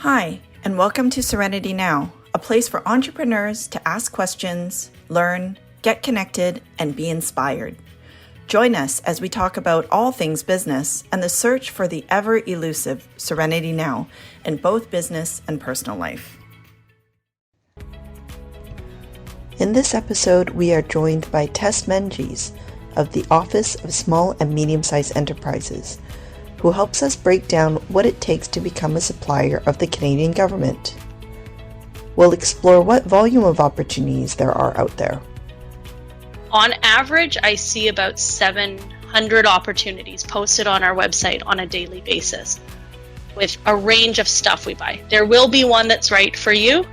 Hi, and welcome to Serenity Now, a place for entrepreneurs to ask questions, learn, get connected, and be inspired. Join us as we talk about all things business and the search for the ever-elusive Serenity Now in both business and personal life. In this episode, we are joined by Tess Menges of the Office of Small and Medium-Sized Enterprises, who helps us break down what it takes to become a supplier of the Canadian government. We'll explore what volume of opportunities there are out there. On average, I see about 700 opportunities posted on our website on a daily basis with a range of stuff we buy. There will be one that's right for you.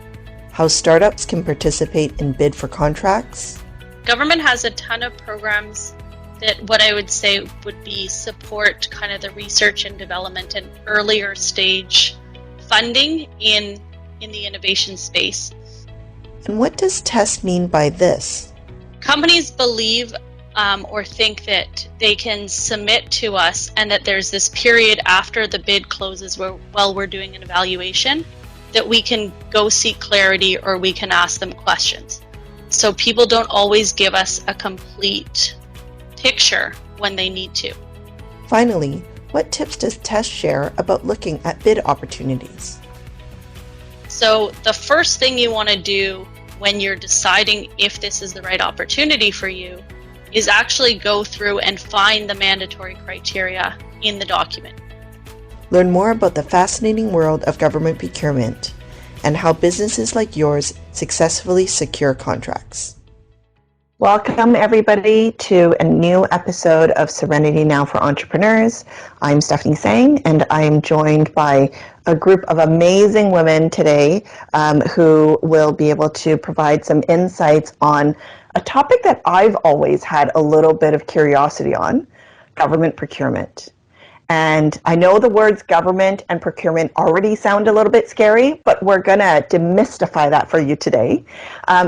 How startups can participate and bid for contracts. Government has a ton of programs that what I would say would be support kind of the research and development and earlier stage funding in the innovation space. And what does Tess mean by this? Companies believe or think that they can submit to us and that there's this period after the bid closes while we're doing an evaluation that we can go seek clarity or we can ask them questions. So people don't always give us a complete picture when they need to. Finally, what tips does Tess share about looking at bid opportunities? So the first thing you want to do when you're deciding if this is the right opportunity for you is actually go through and find the mandatory criteria in the document. Learn more about the fascinating world of government procurement and how businesses like yours successfully secure contracts. Welcome, everybody, to a new episode of Serenity Now for Entrepreneurs. I'm Stephanie Sang, and I am joined by a group of amazing women today who will be able to provide some insights on a topic that I've always had a little bit of curiosity on, government procurement. And I know the words government and procurement already sound a little bit scary, but we're going to demystify that for you today.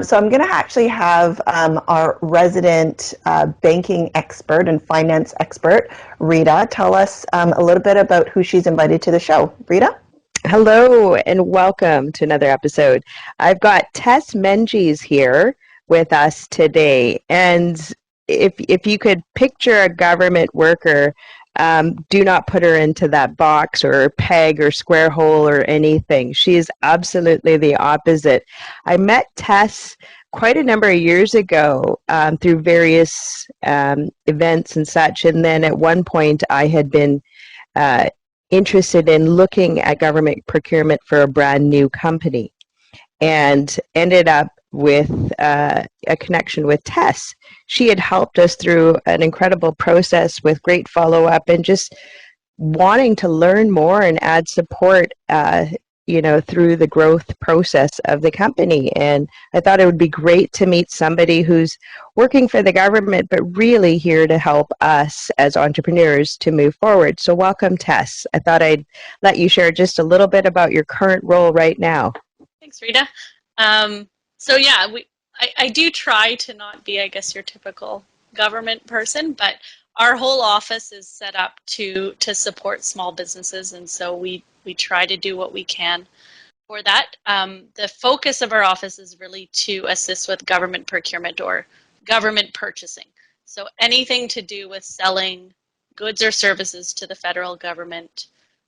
So I'm going to actually have our resident banking expert and finance expert, Rita, tell us a little bit about who she's invited to the show. Rita? Hello and welcome to another episode. I've got Tess Menges here with us today. And if you could picture a government worker, do not put her into that box or peg or square hole or anything. She is absolutely the opposite. I met Tess quite a number of years ago through various events and such. And then at one point I had been interested in looking at government procurement for a brand new company and ended up with a connection with Tess. She had helped us through an incredible process with great follow-up and just wanting to learn more and add support through the growth process of the company. And I thought it would be great to meet somebody who's working for the government but really here to help us as entrepreneurs to move forward. So welcome, Tess. I thought I'd let you share just a little bit about your current role right now. Thanks, Rita. So yeah, I do try to not be, I guess, your typical government person, but our whole office is set up to support small businesses, and so we try to do what we can for that. The focus of our office is really to assist with government procurement or government purchasing. So anything to do with selling goods or services to the federal government,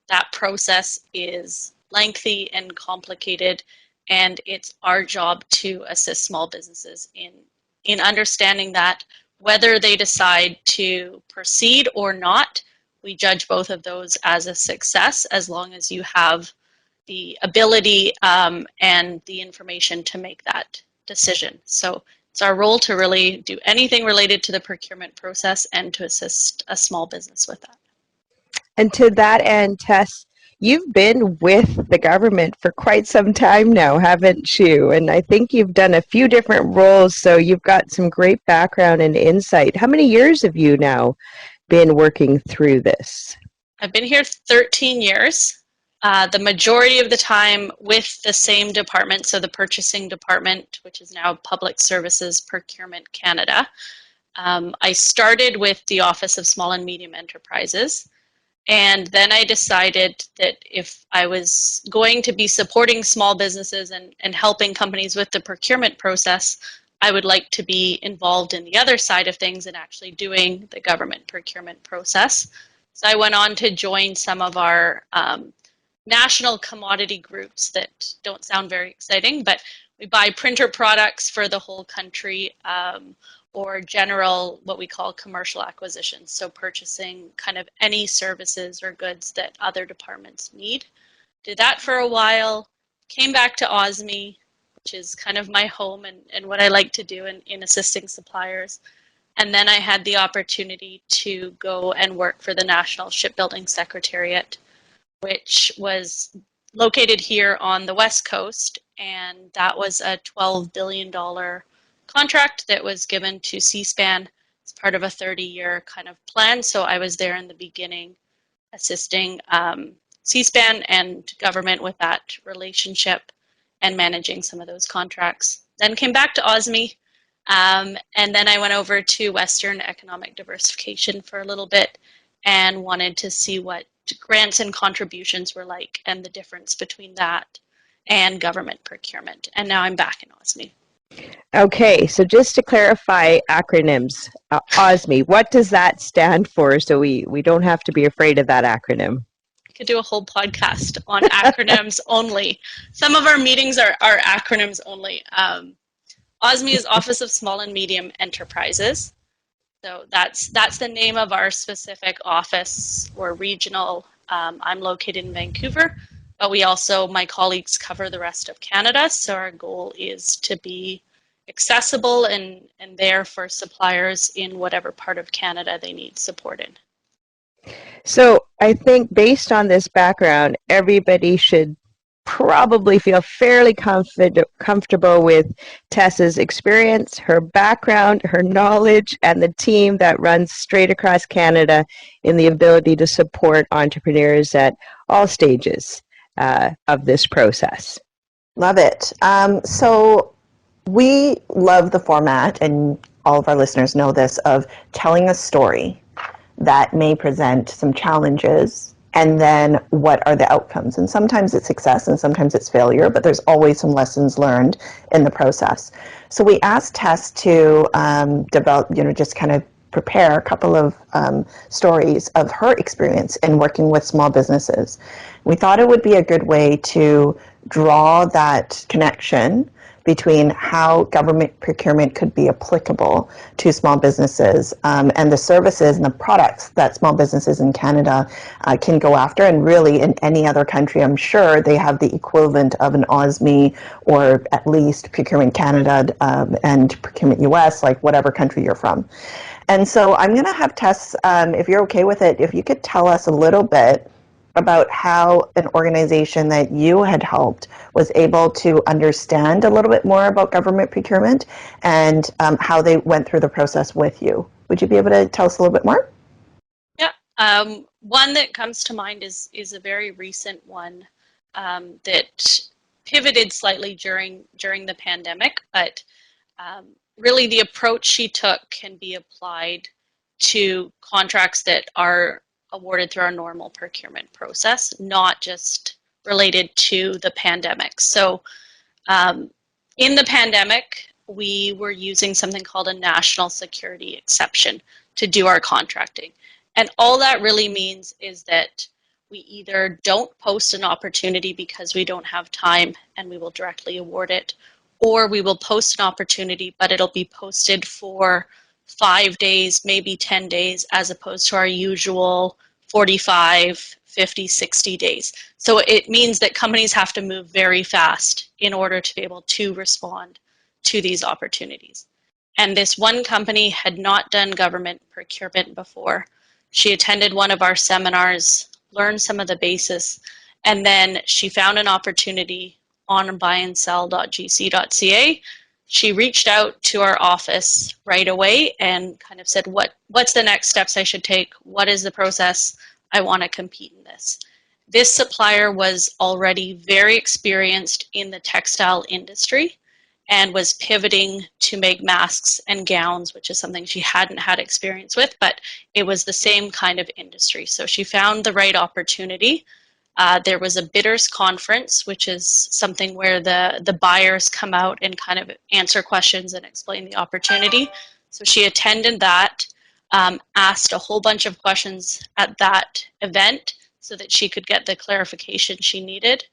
that process is lengthy and complicated. And it's our job to assist small businesses in understanding that whether they decide to proceed or not, we judge both of those as a success as long as you have the ability and the information to make that decision. So it's our role to really do anything related to the procurement process and to assist a small business with that. And to that end, Tess, you've been with the government for quite some time now, haven't you? And I think you've done a few different roles, so you've got some great background and insight. How many years have you now been working through this? I've been here 13 years, the majority of the time with the same department, so the purchasing department, which is now Public Services Procurement Canada. I started with the Office of Small and Medium Enterprises. And then I decided that if I was going to be supporting small businesses and helping companies with the procurement process, I would like to be involved in the other side of things and actually doing the government procurement process. So I went on to join some of our national commodity groups that don't sound very exciting, but we buy printer products for the whole country, or general, what we call commercial acquisitions. So purchasing kind of any services or goods that other departments need. Did that for a while, came back to OSME, which is kind of my home and what I like to do in assisting suppliers. And then I had the opportunity to go and work for the National Shipbuilding Secretariat, which was located here on the West Coast. And that was a $12 billion contract that was given to C-SPAN as part of a 30-year kind of plan. So I was there in the beginning assisting C-SPAN and government with that relationship and managing some of those contracts. Then came back to OSME, and then I went over to Western Economic Diversification for a little bit and wanted to see what grants and contributions were like and the difference between that and government procurement. And now I'm back in OSME. Okay, so just to clarify acronyms, OSME, what does that stand for, so we don't have to be afraid of that acronym? We could do a whole podcast on acronyms only. Some of our meetings are acronyms only. OSME is Office of Small and Medium Enterprises. So that's the name of our specific office or regional. I'm located in Vancouver, but we also, my colleagues cover the rest of Canada. So our goal is to be accessible and there for suppliers in whatever part of Canada they need support in. So I think based on this background, everybody should probably feel fairly comfortable with Tess's experience, her background, her knowledge, and the team that runs straight across Canada in the ability to support entrepreneurs at all stages of this process. Love it. So we love the format, and all of our listeners know this, of telling a story that may present some challenges, and then what are the outcomes. And sometimes it's success and sometimes it's failure, but there's always some lessons learned in the process. So we asked Tess to develop, just kind of prepare a couple of stories of her experience in working with small businesses. We thought it would be a good way to draw that connection between how government procurement could be applicable to small businesses and the services and the products that small businesses in Canada can go after. And really in any other country, I'm sure they have the equivalent of an OSME or at least Procurement Canada and Procurement US, like whatever country you're from. And so I'm going to have Tess, if you're okay with it, if you could tell us a little bit about how an organization that you had helped was able to understand a little bit more about government procurement and how they went through the process with you. Would you be able to tell us a little bit more? Yeah, one that comes to mind is a very recent one that pivoted slightly during the pandemic, but really the approach she took can be applied to contracts that are awarded through our normal procurement process, not just related to the pandemic. So in the pandemic, we were using something called a national security exception to do our contracting. And all that really means is that we either don't post an opportunity because we don't have time and we will directly award it, or we will post an opportunity, but it'll be posted for 5 days, maybe 10 days, as opposed to our usual 45, 50, 60 days. So it means that companies have to move very fast in order to be able to respond to these opportunities. And this one company had not done government procurement before. She attended one of our seminars, learned some of the basis, and then she found an opportunity on buyandsell.gc.ca. She reached out to our office right away and kind of said, what's the next steps I should take? What is the process? I want to compete in this. This supplier was already very experienced in the textile industry, and was pivoting to make masks and gowns, which is something she hadn't had experience with, but it was the same kind of industry. So she found the right opportunity. There was a bidders conference, which is something where the buyers come out and kind of answer questions and explain the opportunity. So she attended that, asked a whole bunch of questions at that event so that she could get the clarification she needed.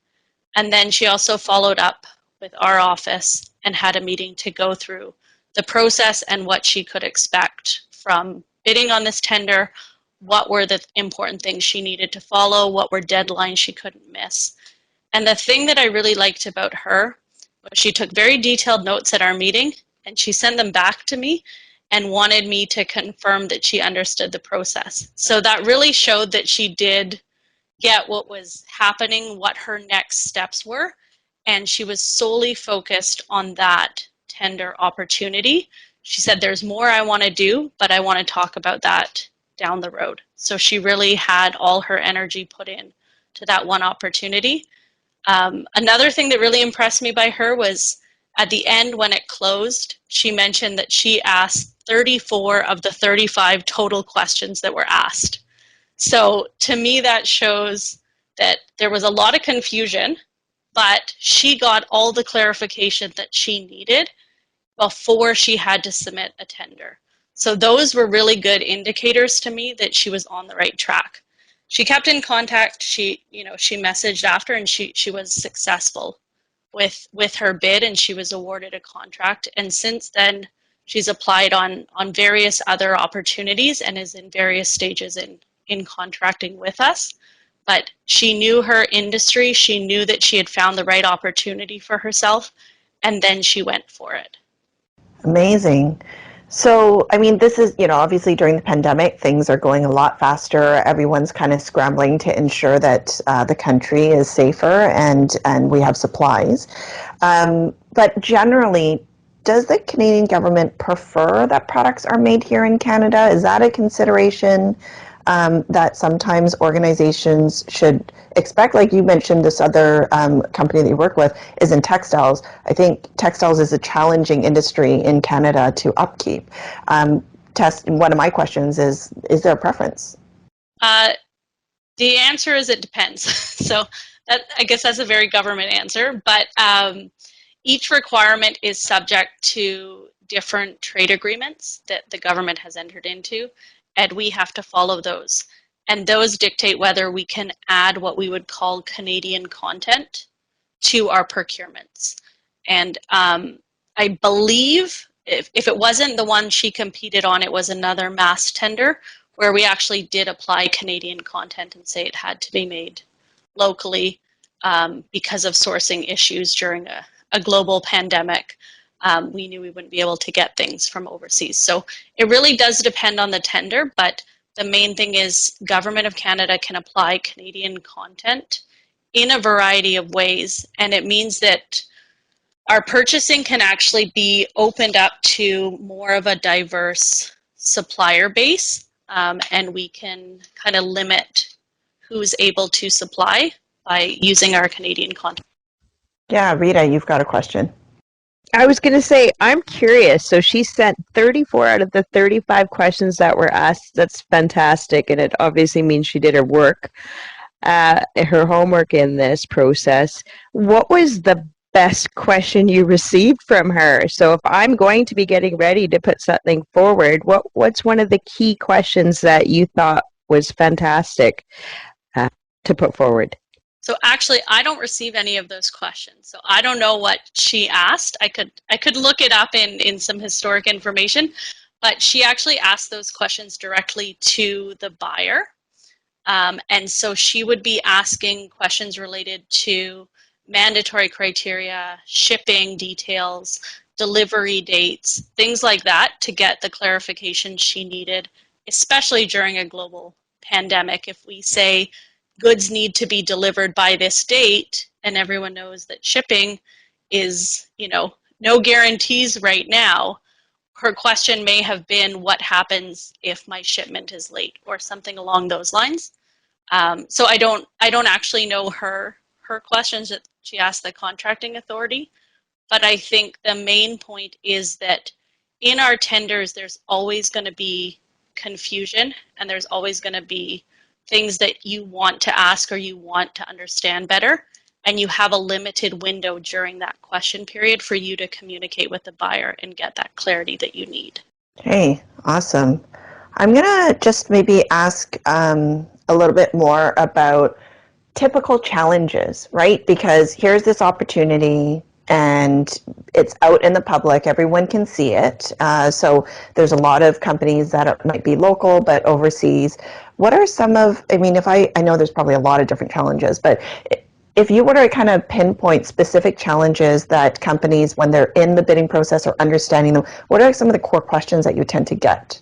And then she also followed up with our office and had a meeting to go through the process and what she could expect from bidding on this tender, what were the important things she needed to follow, what were deadlines she couldn't miss. And the thing that I really liked about her was she took very detailed notes at our meeting and she sent them back to me and wanted me to confirm that she understood the process. So that really showed that she did get what was happening, what her next steps were, and she was solely focused on that tender opportunity. She said, there's more I want to do, but I want to talk about that down the road. So she really had all her energy put in to that one opportunity. Another thing that really impressed me by her was at the end when it closed, she mentioned that she asked 34 of the 35 total questions that were asked. So to me, that shows that there was a lot of confusion, but she got all the clarification that she needed before she had to submit a tender. So those were really good indicators to me that she was on the right track. She kept in contact. She messaged after, and she was successful with her bid, and she was awarded a contract. And since then, she's applied on various other opportunities and is in various stages in contracting with us. But she knew her industry. She knew that she had found the right opportunity for herself, and then she went for it. Amazing. So, I mean, this is, obviously during the pandemic, things are going a lot faster. Everyone's kind of scrambling to ensure that the country is safer and we have supplies. But generally, does the Canadian government prefer that products are made here in Canada? Is that a consideration that sometimes organizations should expect? Like you mentioned, this other company that you work with is in textiles. I think textiles is a challenging industry in Canada to upkeep. Tess, one of my questions is there a preference? The answer is it depends. So I guess that's a very government answer, but each requirement is subject to different trade agreements that the government has entered into, and we have to follow those. And those dictate whether we can add what we would call Canadian content to our procurements. And I believe if it wasn't the one she competed on, it was another mass tender where we actually did apply Canadian content and say it had to be made locally because of sourcing issues during a global pandemic. We knew we wouldn't be able to get things from overseas. So it really does depend on the tender, but the main thing is Government of Canada can apply Canadian content in a variety of ways, and it means that our purchasing can actually be opened up to more of a diverse supplier base, and we can kind of limit who's able to supply by using our Canadian content. Yeah, Rita, you've got a question. I was going to say, I'm curious. So she sent 34 out of the 35 questions that were asked. That's fantastic. And it obviously means she did her work, her homework in this process. What was the best question you received from her? So if I'm going to be getting ready to put something forward, what's one of the key questions that you thought was fantastic to put forward? So actually, I don't receive any of those questions. So I don't know what she asked. I could look it up in some historic information, but she actually asked those questions directly to the buyer. And so she would be asking questions related to mandatory criteria, shipping details, delivery dates, things like that to get the clarification she needed, especially during a global pandemic. If we say goods need to be delivered by this date, and everyone knows that shipping is, no guarantees right now, her question may have been, what happens if my shipment is late, or something along those lines. So I don't actually know her questions that she asked the contracting authority, But I think the main point is that in our tenders, there's always going to be confusion, and there's always going to be things that you want to ask or you want to understand better. And you have a limited window during that question period for you to communicate with the buyer and get that clarity that you need. Okay, awesome. I'm going to just maybe ask a little bit more about typical challenges, right? Because here's this opportunity and it's out in the public, everyone can see it. So there's a lot of companies that might be local but overseas. What are some of, I mean, I know there's probably a lot of different challenges, but if you were to kind of pinpoint specific challenges that companies, when they're in the bidding process or understanding them, what are some of the core questions that you tend to get?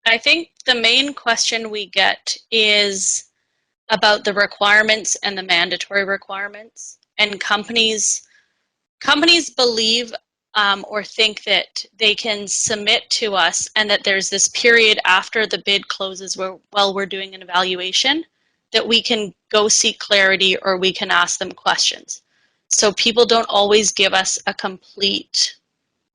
I think the main question we get is about the requirements and the mandatory requirements. And companies believe or think that they can submit to us and that there's this period after the bid closes while we're doing an evaluation that we can go seek clarity or we can ask them questions. So people don't always give us a complete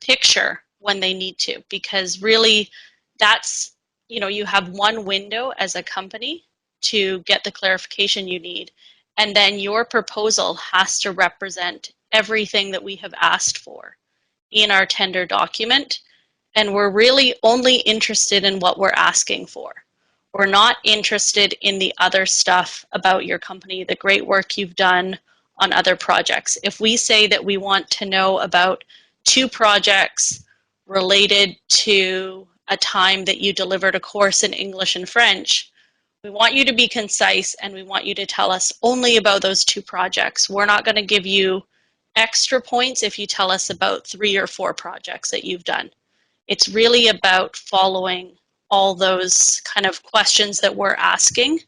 picture when they need to, because really that's, you have one window as a company to get the clarification you need. And then your proposal has to represent everything that we have asked for in our tender document. And we're really only interested in what we're asking for. We're not interested in the other stuff about your company, the great work you've done on other projects. If we say that we want to know about 2 projects related to a time that you delivered a course in English and French, we want you to be concise and we want you to tell us only about those 2 projects. We're not going to give you extra points if you tell us about 3 or 4 projects that you've done. It's really about following all those kind of questions that we're asking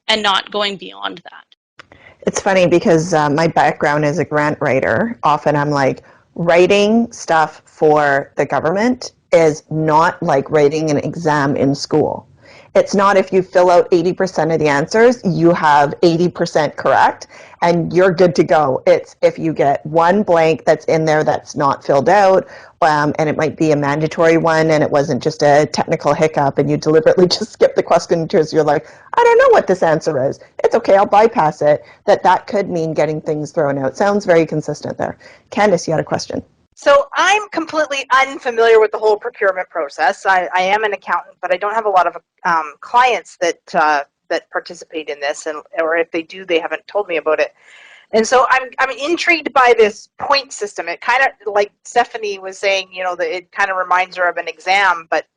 and not going beyond that. It's funny because my background as a grant writer, often I'm like, writing stuff for the government is not like writing an exam in school. It's not if you fill out 80% of the answers, you have 80% correct and you're good to go. It's if you get one blank that's in there that's not filled out, and it might be a mandatory one and it wasn't just a technical hiccup and you deliberately just skip the question because you're like, I don't know what this answer is. It's okay, I'll bypass it. That could mean getting things thrown out. Sounds very consistent there. Candice, you had a question. So I'm completely unfamiliar with the whole procurement process. I am an accountant, but I don't have a lot of clients that participate in this, or if they do, they haven't told me about it. And so I'm intrigued by this point system. It kind of, like Stephanie was saying, that it kind of reminds her of an exam, but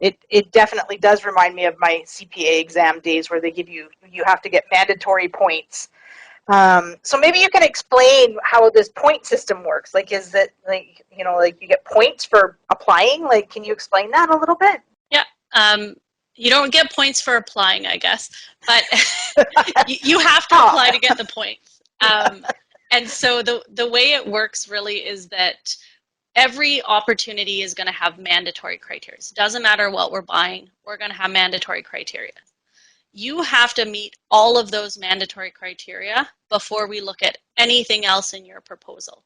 it definitely does remind me of my CPA exam days where you have to get mandatory points. So maybe you can explain how this point system works. Like, is it like you get points for applying? Like, can you explain that a little bit? Yeah. You don't get points for applying, I guess, but you have to apply to get the points. And so the way it works really is that every opportunity is going to have mandatory criteria. It doesn't matter what we're buying, we're going to have mandatory criteria. You have to meet all of those mandatory criteria before we look at anything else in your proposal.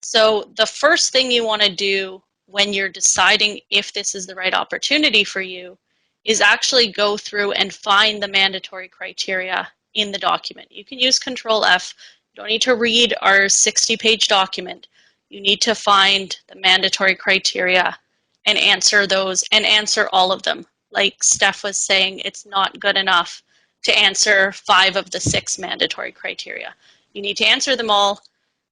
So the first thing you want to do when you're deciding if this is the right opportunity for you is actually go through and find the mandatory criteria in the document. You can use Control F. You don't need to read our 60-page document. You need to find the mandatory criteria and answer those and answer all of them. Like Steph was saying, it's not good enough to answer 5 of the 6 mandatory criteria. You need to answer them all,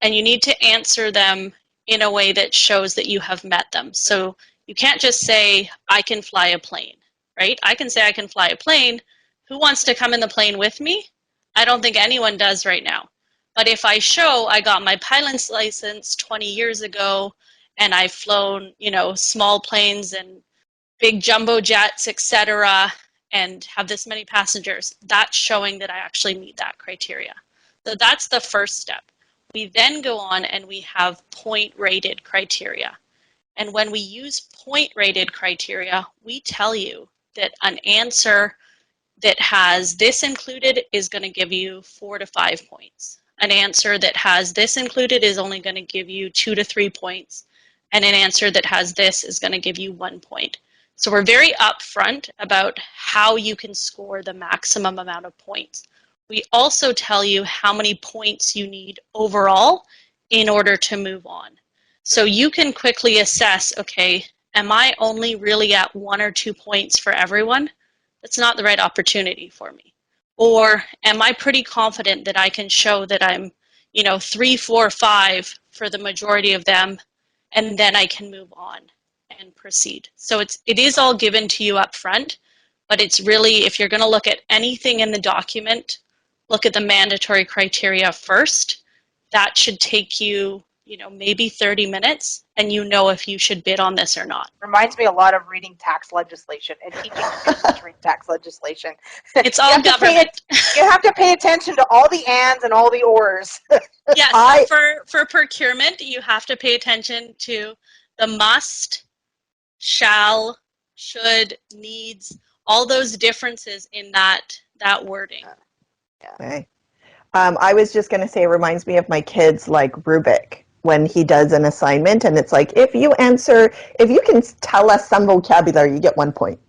and you need to answer them in a way that shows that you have met them. So you can't just say, I can fly a plane, right? I can say I can fly a plane. Who wants to come in the plane with me? I don't think anyone does right now. But if I show I got my pilot's license 20 years ago and I've flown, small planes and big jumbo jets, etc., and have this many passengers, that's showing that I actually meet that criteria. So that's the first step. We then go on and we have point-rated criteria. And when we use point-rated criteria, we tell you that an answer that has this included is going to give you 4 to 5 points. an answer that has this included is only going to give you 2 to 3 points, and an answer that has this is going to give you 1 point. So we're very upfront about how you can score the maximum amount of points. We also tell you how many points you need overall in order to move on. So you can quickly assess, okay, am I only really at 1 or 2 points for everyone? That's not the right opportunity for me. Or am I pretty confident that I can show that I'm, 3, 4, 5 for the majority of them, and then I can move on and proceed. So it is all given to you up front, but it's really, if you're going to look at anything in the document, look at the mandatory criteria first. That should take you, maybe 30 minutes, and if you should bid on this or not. Reminds me a lot of reading tax legislation and teaching people to read tax legislation. It's all government. You have to pay attention to all the ands and all the ors. Yes, for procurement, you have to pay attention to the must, shall, should, needs, all those differences in that wording. Okay. I was just going to say, it reminds me of my kids like Rubik when he does an assignment, and it's like, if you can tell us some vocabulary, you get 1 point.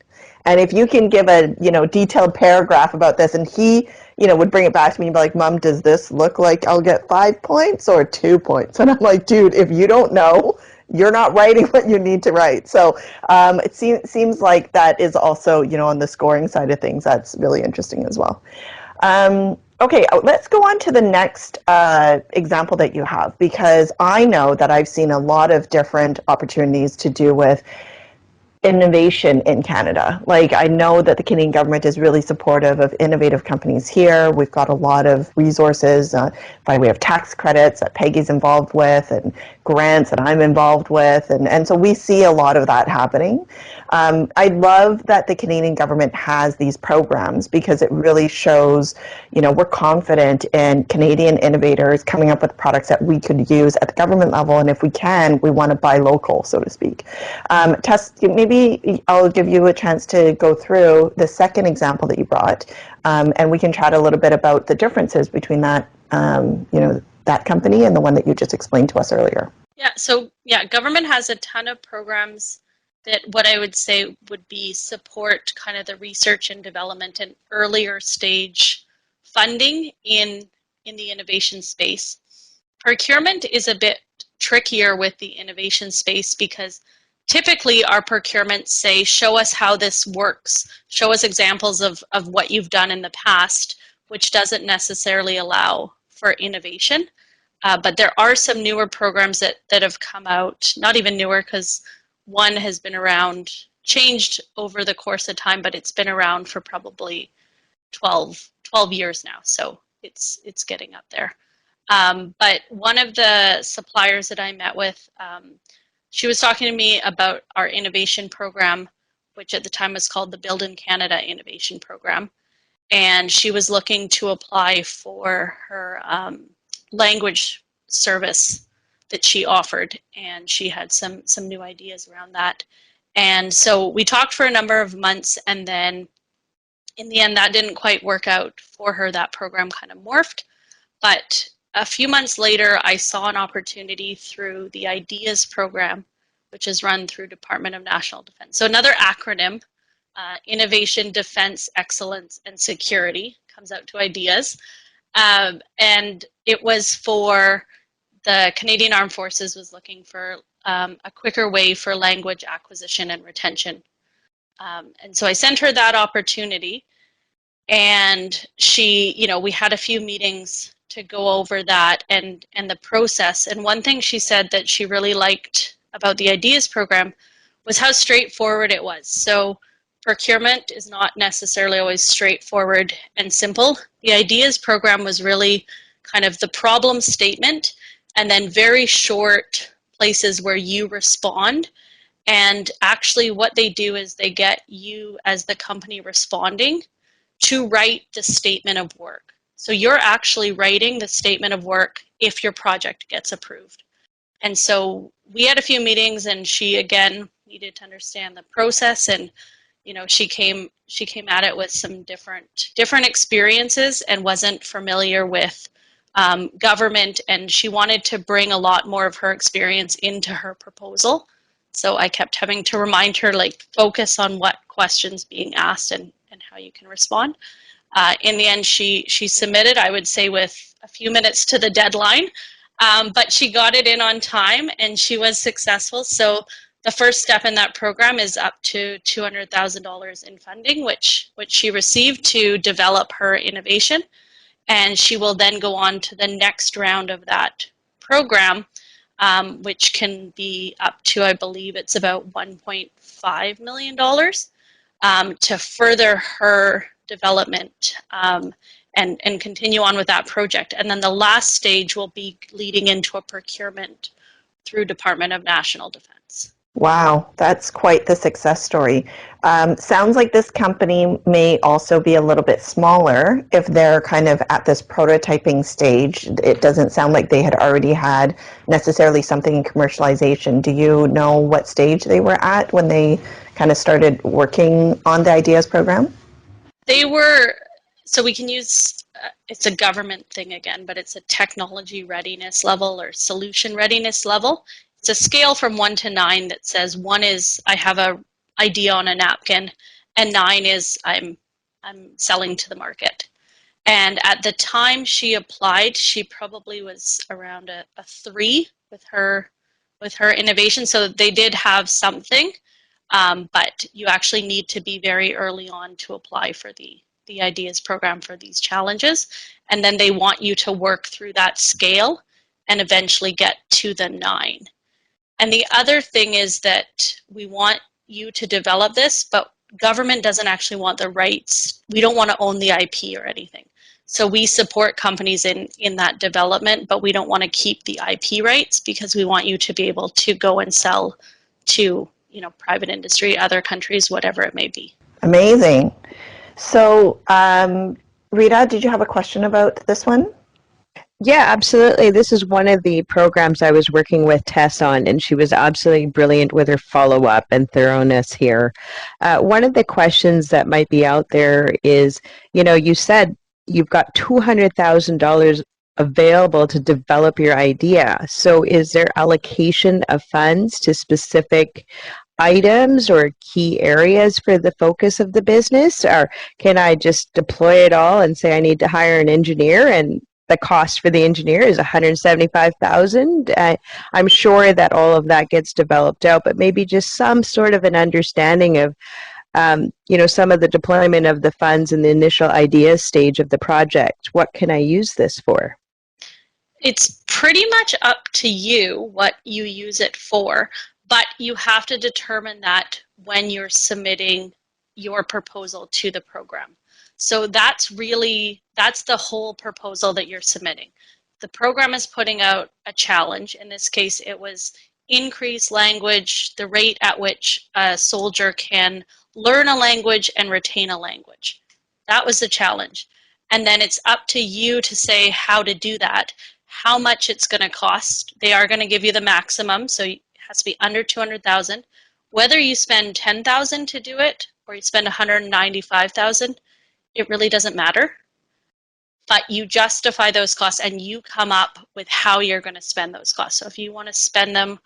And if you can give a, detailed paragraph about this, and he, would bring it back to me and be like, Mom, does this look like I'll get 5 points or 2 points? And I'm like, dude, if you don't know, you're not writing what you need to write. So it seems like that is also, on the scoring side of things, that's really interesting as well. Okay, let's go on to the next example that you have, because I know that I've seen a lot of different opportunities to do with innovation in Canada. Like, I know that the Canadian government is really supportive of innovative companies here. We've got a lot of resources by way of tax credits that Peggy's involved with, and grants that I'm involved with, and so we see a lot of that happening. I love that the Canadian government has these programs, because it really shows, we're confident in Canadian innovators coming up with products that we could use at the government level, and if we can, we want to buy local, so to speak. Tess, maybe I'll give you a chance to go through the second example that you brought, and we can chat a little bit about the differences between that, that company and the one that you just explained to us earlier. Government has a ton of programs that what I would say would be support kind of the research and development and earlier stage funding in the innovation space. Procurement is a bit trickier with the innovation space, because typically our procurements say, show us how this works, show us examples of what you've done in the past, which doesn't necessarily allow for innovation. But there are some newer programs that have come out, not even newer, because one has been around, changed over the course of time, but it's been around for probably 12 years now, so it's getting up there. But one of the suppliers that I met with, she was talking to me about our innovation program, which at the time was called the Build in Canada Innovation Program, and she was looking to apply for her language service that she offered, and she had some new ideas around that. And so we talked for a number of months, and then in the end that didn't quite work out for her. That program kind of morphed. But a few months later, I saw an opportunity through the IDEAS program, which is run through Department of National Defense. So another acronym, Innovation, Defense, Excellence, and Security, comes out to IDEAS. And it was for the Canadian Armed Forces was looking for a quicker way for language acquisition and retention. And so I sent her that opportunity, and she, we had a few meetings to go over that and the process. And one thing she said that she really liked about the IDEAS program was how straightforward it was. So procurement is not necessarily always straightforward and simple. The IDEAS program was really kind of the problem statement, and then very short places where you respond. And actually what they do is they get you as the company responding to write the statement of work. So you're actually writing the statement of work if your project gets approved. And so we had a few meetings, and she again needed to understand the process, and she came at it with some different experiences and wasn't familiar with government, and she wanted to bring a lot more of her experience into her proposal. So I kept having to remind her, like, focus on what questions being asked and how you can respond. In the end, she submitted, I would say, with a few minutes to the deadline, but she got it in on time and she was successful. So the first step in that program is up to $200,000 in funding, which she received to develop her innovation. And she will then go on to the next round of that program, which can be up to, I believe it's about $1.5 million, to further her development and continue on with that project. And then the last stage will be leading into a procurement through Department of National Defense. Wow, that's quite the success story. Sounds like this company may also be a little bit smaller if they're kind of at this prototyping stage. It doesn't sound like they had already had necessarily something in commercialization. Do you know what stage they were at when they kind of started working on the Ideas program? They were, so we can use, it's a government thing again, but it's a technology readiness level or solution readiness level. It's a scale from 1 to 9 that says 1 is I have an idea on a napkin, and 9 is I'm selling to the market. And at the time she applied, she probably was around a 3 with her innovation. So they did have something, but you actually need to be very early on to apply for the Ideas program for these challenges. And then they want you to work through that scale and eventually get to the 9. And the other thing is that we want you to develop this, but government doesn't actually want the rights. We don't want to own the IP or anything. So we support companies in that development, but we don't want to keep the IP rights because we want you to be able to go and sell to, private industry, other countries, whatever it may be. Amazing. So, Rita, did you have a question about this one? Yeah, absolutely. This is one of the programs I was working with Tess on, and she was absolutely brilliant with her follow-up and thoroughness here. One of the questions that might be out there is, you said you've got $200,000 available to develop your idea. So is there allocation of funds to specific items or key areas for the focus of the business? Or can I just deploy it all and say I need to hire an engineer and the cost for the engineer is $175,000. I'm sure that all of that gets developed out, but maybe just some sort of an understanding of, some of the deployment of the funds in the initial ideas stage of the project. What can I use this for? It's pretty much up to you what you use it for, but you have to determine that when you're submitting your proposal to the program. So that's the whole proposal that you're submitting. The program is putting out a challenge. In this case, it was increase language, the rate at which a soldier can learn a language and retain a language. That was the challenge. And then it's up to you to say how to do that, how much it's going to cost. They are going to give you the maximum, so it has to be under $200,000. Whether you spend $10,000 to do it or you spend $195,000, it really doesn't matter. But you justify those costs and you come up with how you're going to spend those costs. So if you want to spend them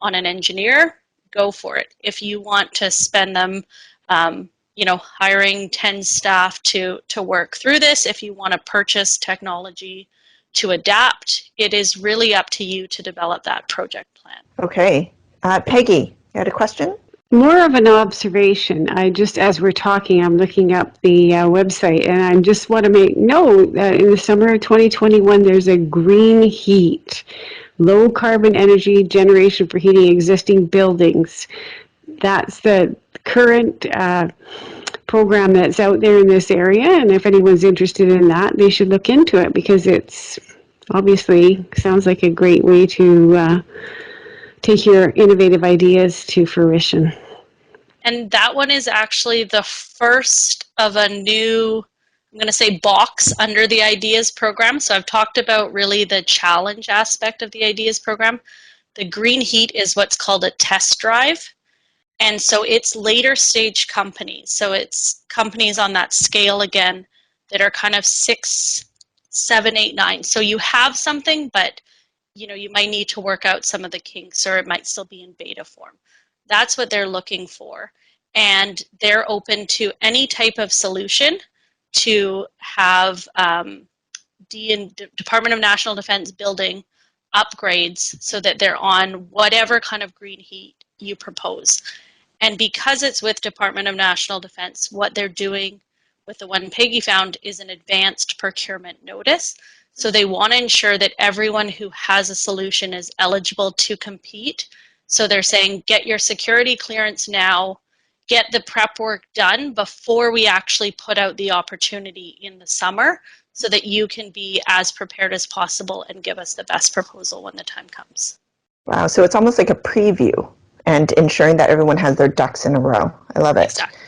on an engineer, go for it. If you want to spend them, hiring 10 staff to work through this, if you want to purchase technology to adapt, it is really up to you to develop that project plan. Okay. Peggy, you had a question? More of an observation. As we're talking, I'm looking up the website, and I just want to make note that in the summer of 2021, there's a green heat, low carbon energy generation for heating existing buildings. That's the current program that's out there in this area, and if anyone's interested in that, they should look into it because it's obviously sounds like a great way to take your innovative ideas to fruition. And that one is actually the first of a new, I'm going to say, box under the Ideas program. So I've talked about really the challenge aspect of the Ideas program. The green heat is what's called a test drive. And so it's later stage companies. So it's companies on that scale again that are kind of 6 7, 8, 9. So you have something, but you might need to work out some of the kinks, or it might still be in beta form. That's what they're looking for. And they're open to any type of solution to have Department of National Defense building upgrades so that they're on whatever kind of green heat you propose. And because it's with Department of National Defense, what they're doing with the one Peggy found is an advanced procurement notice. So they want to ensure that everyone who has a solution is eligible to compete. So they're saying, get your security clearance now, get the prep work done before we actually put out the opportunity in the summer, so that you can be as prepared as possible and give us the best proposal when the time comes. Wow, so it's almost like a preview and ensuring that everyone has their ducks in a row. I love it. Exactly.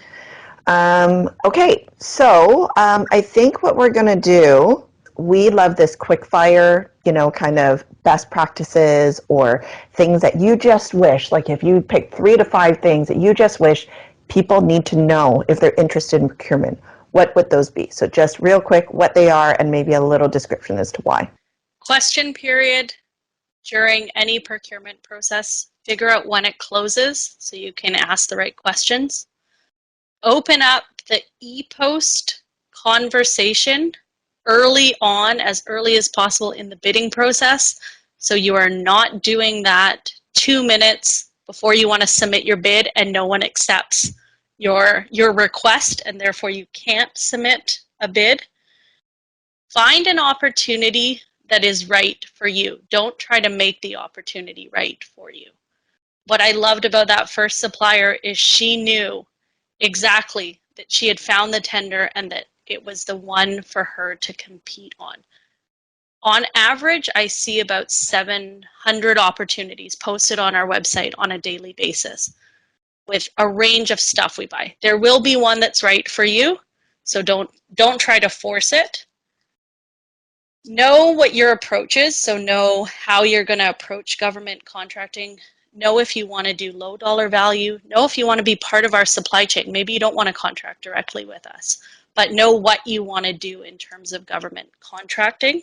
Okay, so I think what we're going to do, we love this quick fire, kind of best practices or things that you just wish, like if you pick 3 to 5 things that you just wish people need to know if they're interested in procurement, what would those be? So just real quick, what they are and maybe a little description as to why. Question period during any procurement process. Figure out when it closes so you can ask the right questions. Open up the e-post conversation early on, as early as possible in the bidding process. So you are not doing that 2 minutes before you want to submit your bid and no one accepts your request and therefore you can't submit a bid. Find an opportunity that is right for you. Don't try to make the opportunity right for you. What I loved about that first supplier is she knew exactly that she had found the tender and that it was the one for her to compete on. On average, I see about 700 opportunities posted on our website on a daily basis with a range of stuff we buy. There will be one that's right for you, so don't try to force it. Know what your approach is, so know how you're going to approach government contracting. Know if you want to do low dollar value. Know if you want to be part of our supply chain. Maybe you don't want to contract directly with us, but know what you want to do in terms of government contracting.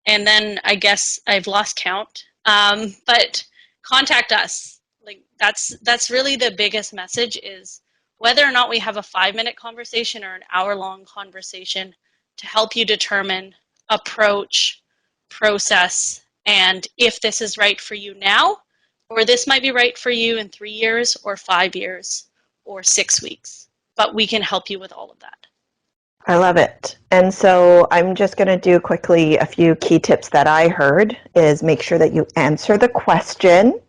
And then I guess I've lost count, but contact us. Like that's really the biggest message, is whether or not we have a 5-minute conversation or an hour-long conversation to help you determine approach, process, and if this is right for you now, or this might be right for you in 3 years or 5 years or 6 weeks. But we can help you with all of that. I love it. And so I'm just going to do quickly a few key tips that I heard is make sure that you answer the question.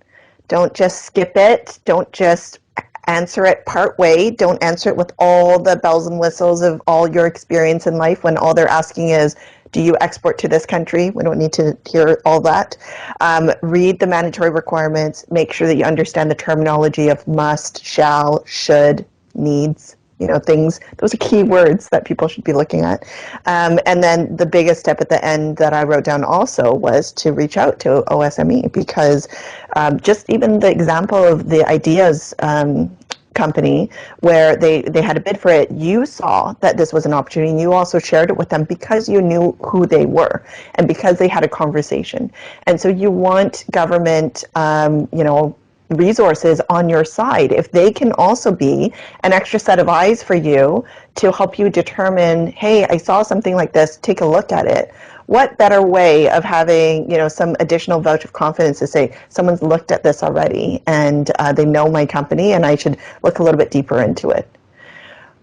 Don't just skip it. Don't just answer it part way. Don't answer it with all the bells and whistles of all your experience in life when all they're asking is, do you export to this country? We don't need to hear all that. Read the mandatory requirements. Make sure that you understand the terminology of must, shall, should, needs. Things, those are key words that people should be looking at. And then the biggest step at the end that I wrote down also was to reach out to OSME, because just even the example of the ideas company where they had a bid for it, you saw that this was an opportunity and you also shared it with them because you knew who they were and because they had a conversation. And so you want government, resources on your side, if they can also be an extra set of eyes for you to help you determine, hey, I saw something like this, take a look at it. What better way of having, some additional vote of confidence to say, someone's looked at this already and they know my company and I should look a little bit deeper into it.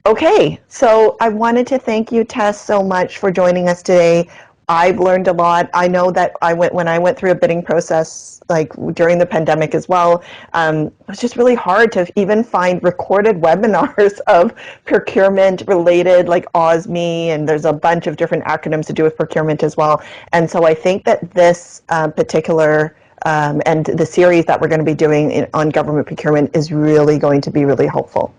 Okay, so I wanted to thank you, Tess, so much for joining us today. I've learned a lot. I know that when I went through a bidding process, like during the pandemic as well, it was just really hard to even find recorded webinars of procurement related, like OSME, and there's a bunch of different acronyms to do with procurement as well. And so I think that this particular and the series that we're going to be doing on government procurement is really going to be really helpful.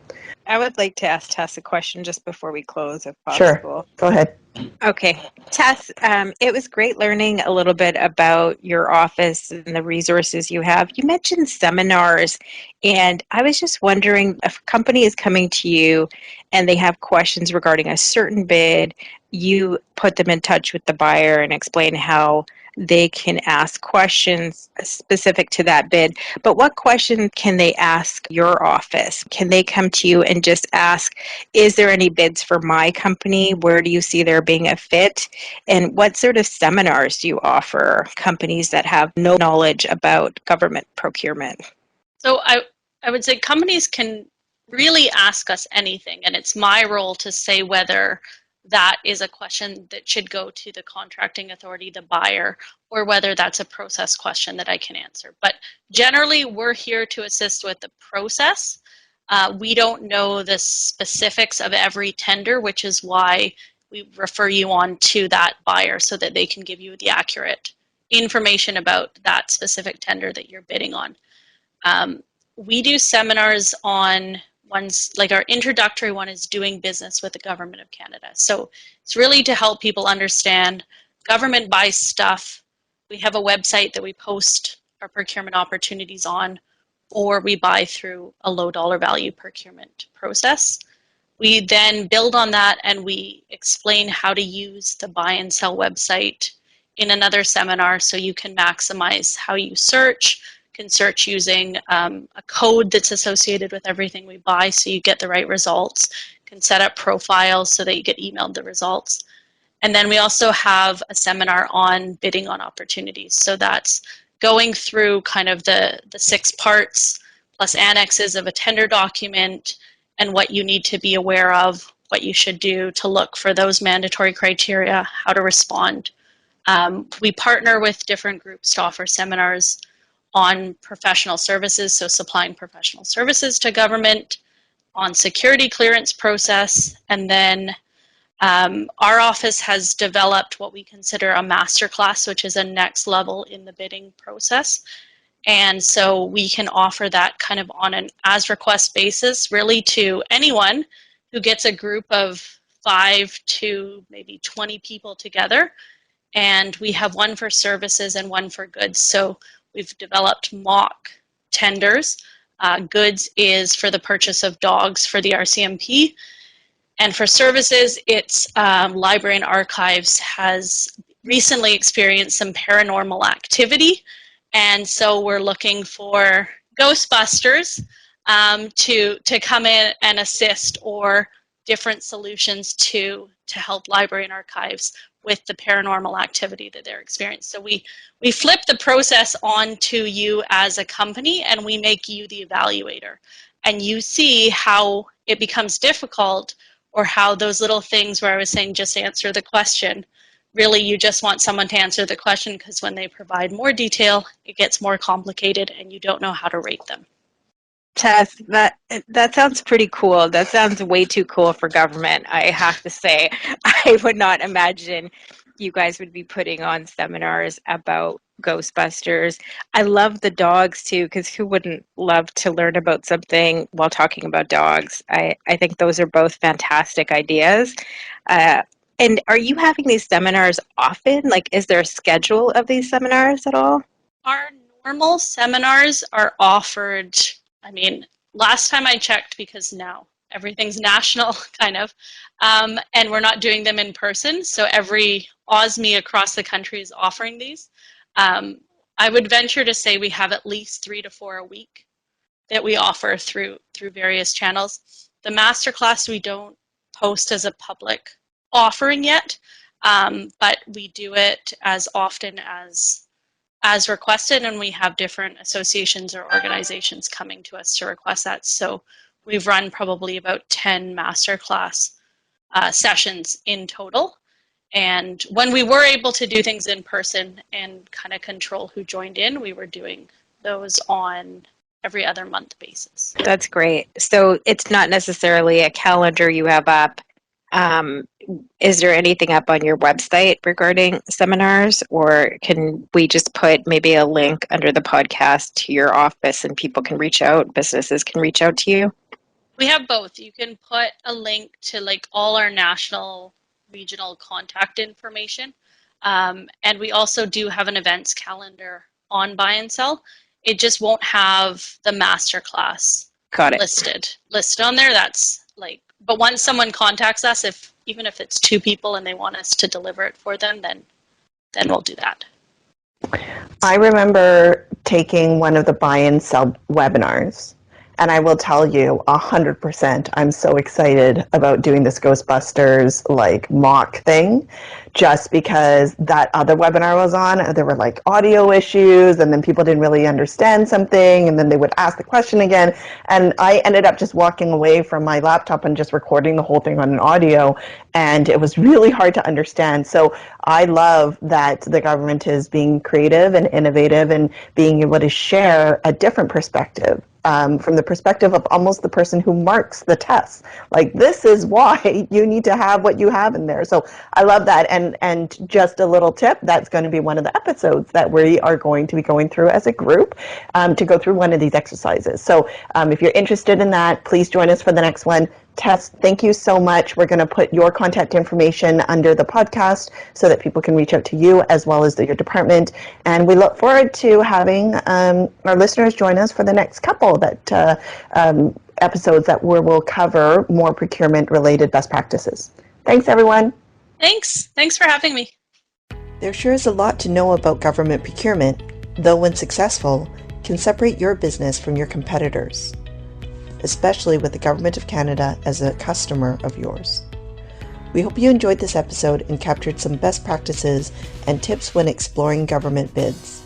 I would like to ask Tess a question just before we close, if Sure, possible. go ahead. Okay, Tess, it was great learning a little bit about your office and the resources you have. You mentioned seminars, and I was just wondering if a company is coming to you and they have questions regarding a certain bid, you put them in touch with the buyer and explain how they can ask questions specific to that bid. But what question can they ask your office? Can they come to you and just ask, is there any bids for my company? Where do you see there being a fit? And what sort of seminars do you offer companies that have no knowledge about government procurement? So I would say companies can really ask us anything, and it's my role to say whether that is a question that should go to the contracting authority, the buyer, or whether that's a process question that I can answer. But generally, we're here to assist with the process. We don't know the specifics of every tender, which is why we refer you on to that buyer so that they can give you the accurate information about that specific tender that you're bidding on. We do seminars on ones, like our introductory one is doing business with the Government of Canada. So it's really to help people understand government buys stuff. We have a website that we post our procurement opportunities on, or we buy through a low dollar value procurement process. We then build on that and we explain how to use the buy and sell website in another seminar so you can maximize how you search, can search using a code that's associated with everything we buy so you get the right results, can set up profiles so that you get emailed the results. And then we also have a seminar on bidding on opportunities. So that's going through kind of the 6 parts plus annexes of a tender document and what you need to be aware of, what you should do to look for those mandatory criteria, how to respond. We partner with different groups to offer seminars on professional services, so supplying professional services to government, on security clearance process, and then our office has developed what we consider a masterclass, which is a next level in the bidding process. And so we can offer that kind of on an as request basis, really to anyone who gets a group of 5 to maybe 20 people together. And we have one for services and one for goods. So we've developed mock tenders. Goods is for the purchase of dogs for the RCMP. And for services, it's Library and Archives has recently experienced some paranormal activity. And so we're looking for Ghostbusters to come in and assist, or different solutions to help Library and Archives with the paranormal activity that they're experiencing. So we flip the process onto you as a company and we make you the evaluator. And you see how it becomes difficult, or how those little things where I was saying just answer the question, really you just want someone to answer the question, because when they provide more detail, it gets more complicated and you don't know how to rate them. Tess, that sounds pretty cool. That sounds way too cool for government, I have to say. I would not imagine you guys would be putting on seminars about Ghostbusters. I love the dogs too, because who wouldn't love to learn about something while talking about dogs? I think those are both fantastic ideas. And are you having these seminars often? Like, is there a schedule of these seminars at all? Our normal seminars are offered, I mean, last time I checked, because now everything's national, kind of, and we're not doing them in person, so every OSME across the country is offering these. I would venture to say we have at least 3 to 4 a week that we offer through various channels. The masterclass we don't post as a public offering yet, but we do it as often as requested, and we have different associations or organizations coming to us to request that. So we've run probably about 10 masterclass sessions in total. And when we were able to do things in person and kind of control who joined in, we were doing those on every other month basis. That's great. So it's not necessarily a calendar you have up. Is there anything up on your website regarding seminars, or can we just put maybe a link under the podcast to your office and people can reach out, businesses can reach out to you? We have both. You can put a link to like all our national, regional contact information. And we also do have an events calendar on Buy and Sell. It just won't have the masterclass listed on there. That's like, but once someone contacts us, if even if it's 2 people and they want us to deliver it for them, then we'll do that. I remember taking one of the buy and sell webinars, and I will tell you 100%, I'm so excited about doing this Ghostbusters like mock thing, just because that other webinar I was on, there were like audio issues, and then people didn't really understand something, and then they would ask the question again, and I ended up just walking away from my laptop and just recording the whole thing on an audio, and it was really hard to understand. So I love that the government is being creative and innovative and being able to share a different perspective. From the perspective of almost the person who marks the tests. Like, this is why you need to have what you have in there. So I love that. And just a little tip, that's going to be one of the episodes that we are going to be going through as a group to go through one of these exercises. So if you're interested in that, please join us for the next one. Tess, thank you so much. We're going to put your contact information under the podcast so that people can reach out to you as well as your department. And we look forward to having our listeners join us for the next couple that episodes that we'll cover more procurement-related best practices. Thanks, everyone. Thanks for having me. There sure is a lot to know about government procurement, though when successful, can separate your business from your competitors, especially with the Government of Canada as a customer of yours. We hope you enjoyed this episode and captured some best practices and tips when exploring government bids.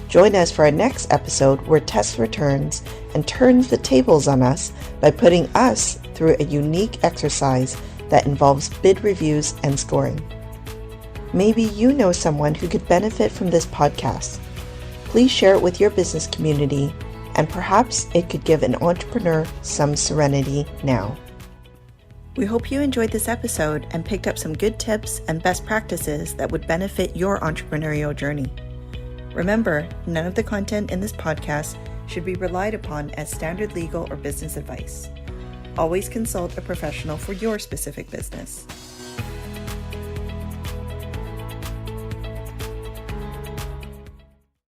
Join us for our next episode where Tess returns and turns the tables on us by putting us through a unique exercise that involves bid reviews and scoring. Maybe you know someone who could benefit from this podcast. Please share it with your business community, and perhaps it could give an entrepreneur some serenity now. We hope you enjoyed this episode and picked up some good tips and best practices that would benefit your entrepreneurial journey. Remember, none of the content in this podcast should be relied upon as standard legal or business advice. Always consult a professional for your specific business.